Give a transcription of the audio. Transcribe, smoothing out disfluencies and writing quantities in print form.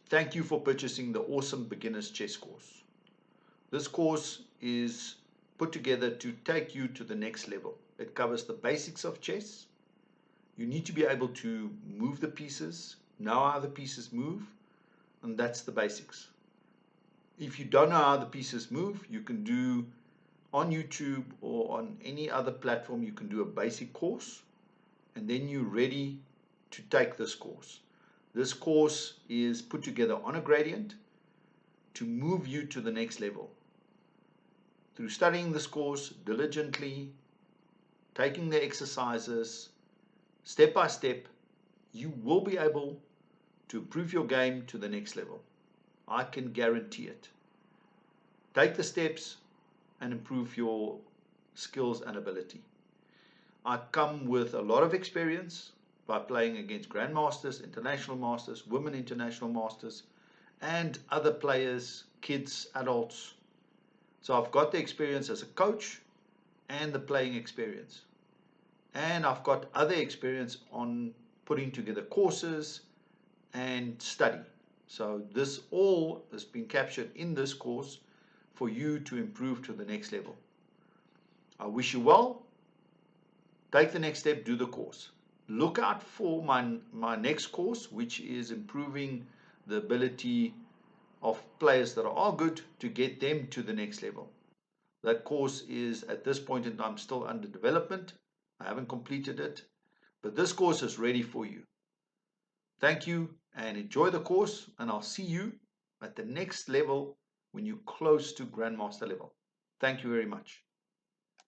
Thank you for purchasing the awesome beginner's chess course. This course is put together to take you to the next level. It covers the basics of chess. You need to be able to move the pieces, know how the pieces move, and that's the basics. If you don't know how the pieces move, you can do on YouTube or on any other platform, you can do a basic course, and then you're ready to take this course. This course is put together on a gradient to move you to the next level. Through studying this course diligently, taking the exercises, step by step, you will be able to improve your game to the next level. I can guarantee it. Take the steps and improve your skills and ability. I come with a lot of experience by playing against grandmasters, international masters, women international masters, and other players, kids, adults. So I've got the experience as a coach and the playing experience. And I've got other experience on putting together courses and study. So this all has been captured in this course for you to improve to the next level. I wish you well. Take the next step, do the course. Look out for my next course, which is improving the ability of players that are good to get them to the next level. That course is at this point in time still under development. I haven't completed it, but this course is ready for you. Thank you and enjoy the course, and I'll see you at the next level when you're close to Grandmaster level. Thank you very much.